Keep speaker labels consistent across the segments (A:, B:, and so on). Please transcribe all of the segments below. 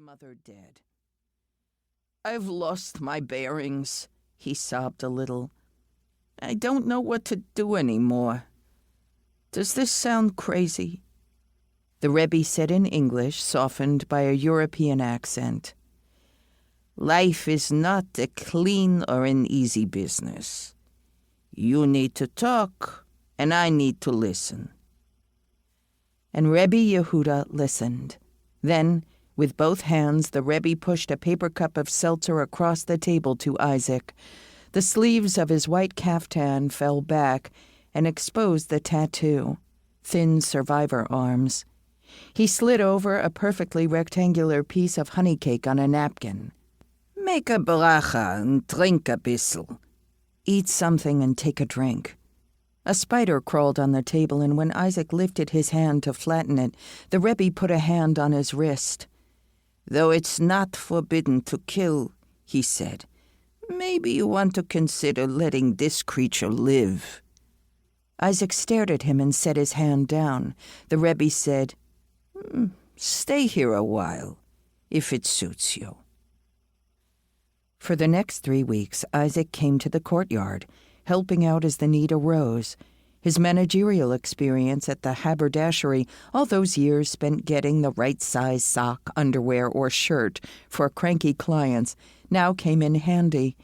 A: mother dead. "I've lost my bearings," he sobbed a little. "I don't know what to do anymore. Does this sound crazy?" The Rebbe said in English, softened by a European accent, "Life is not a clean or an easy business. You need to talk, and I need to listen." And Rebbe Yehuda listened. Then, with both hands, the Rebbe pushed a paper cup of seltzer across the table to Isaac. The sleeves of his white caftan fell back and exposed the tattoo, thin survivor arms. He slid over a perfectly rectangular piece of honey cake on a napkin. "Make a bracha and drink a bissel." "Eat something and take a drink." A spider crawled on the table, and when Isaac lifted his hand to flatten it, the Rebbe put a hand on his wrist. "Though it's not forbidden to kill," he said, "maybe you want to consider letting this creature live." Isaac stared at him and set his hand down. The Rebbe said, "Stay here a while, if it suits you." For the next 3 weeks, Isaac came to the courtyard, helping out as the need arose. His managerial experience at the haberdashery, all those years spent getting the right size sock, underwear, or shirt for cranky clients, now came in handy.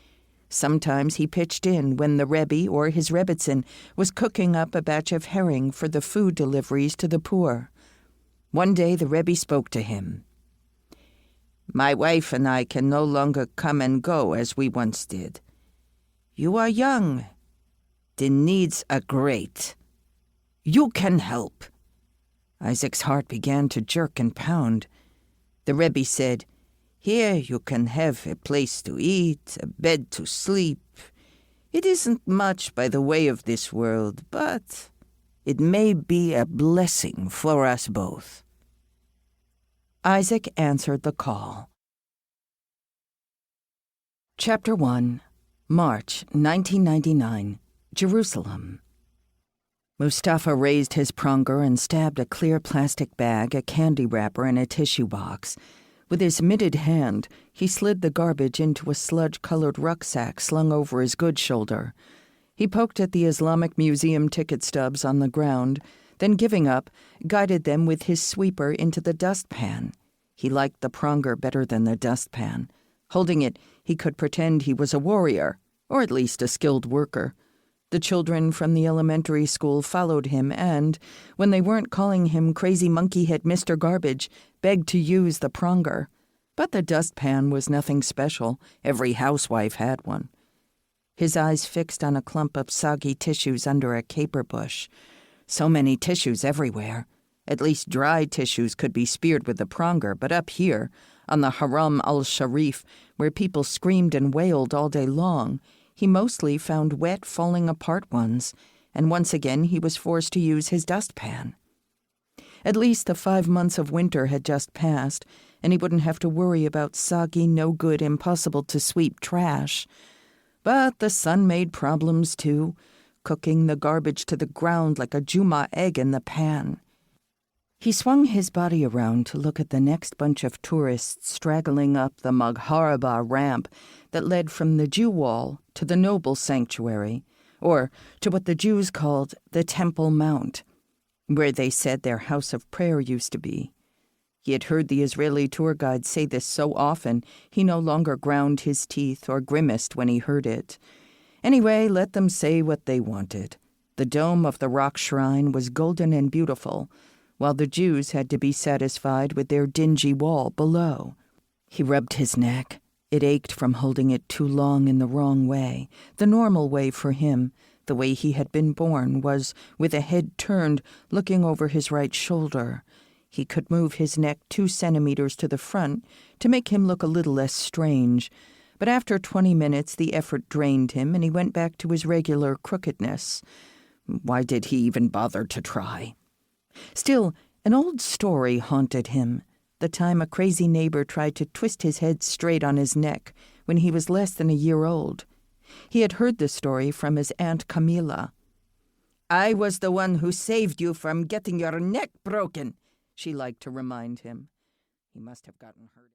A: Sometimes he pitched in when the Rebbe or his Rebbitzin was cooking up a batch of herring for the food deliveries to the poor. One day the Rebbe spoke to him. "My wife and I can no longer come and go as we once did. You are young. The needs are great. You can help." Isaac's heart began to jerk and pound. The Rebbe said, "Here you can have a place to eat, a bed to sleep. It isn't much by the way of this world, but it may be a blessing for us both." Isaac answered the call. Chapter 1, March 1999, Jerusalem. Mustafa raised his prunger and stabbed a clear plastic bag, a candy wrapper, and a tissue box. With his mitted hand, he slid the garbage into a sludge-colored rucksack slung over his good shoulder. He poked at the Islamic Museum ticket stubs on the ground, then giving up, guided them with his sweeper into the dustpan. He liked the prunger better than the dustpan. Holding it, he could pretend he was a warrior, or at least a skilled worker. The children from the elementary school followed him and, when they weren't calling him crazy monkey-head Mr. Garbage, begged to use the prunger. But the dustpan was nothing special. Every housewife had one. His eyes fixed on a clump of soggy tissues under a caper bush. So many tissues everywhere. At least dry tissues could be speared with the prunger, but up here, on the Haram al-Sharif, where people screamed and wailed all day long, he mostly found wet, falling-apart ones, and once again he was forced to use his dustpan. At least the 5 months of winter had just passed, and he wouldn't have to worry about soggy, no-good, impossible-to-sweep trash. But the sun made problems, too, cooking the garbage to the ground like a Juma egg in the pan. He swung his body around to look at the next bunch of tourists straggling up the Magharaba ramp that led from the Jew Wall to the Noble Sanctuary, or to what the Jews called the Temple Mount, where they said their house of prayer used to be. He had heard the Israeli tour guide say this so often he no longer ground his teeth or grimaced when he heard it. Anyway, let them say what they wanted. The dome of the rock shrine was golden and beautiful, while the Jews had to be satisfied with their dingy wall below. He rubbed his neck. It ached from holding it too long in the wrong way. The normal way for him, the way he had been born, was with a head turned, looking over his right shoulder. He could move his neck 2 centimeters to the front to make him look a little less strange, but after 20 minutes the effort drained him and he went back to his regular crookedness. Why did he even bother to try? Still, an old story haunted him, the time a crazy neighbor tried to twist his head straight on his neck when he was less than a year old. He had heard the story from his Aunt Camila. "I was the one who saved you from getting your neck broken," she liked to remind him. He must have gotten hurt.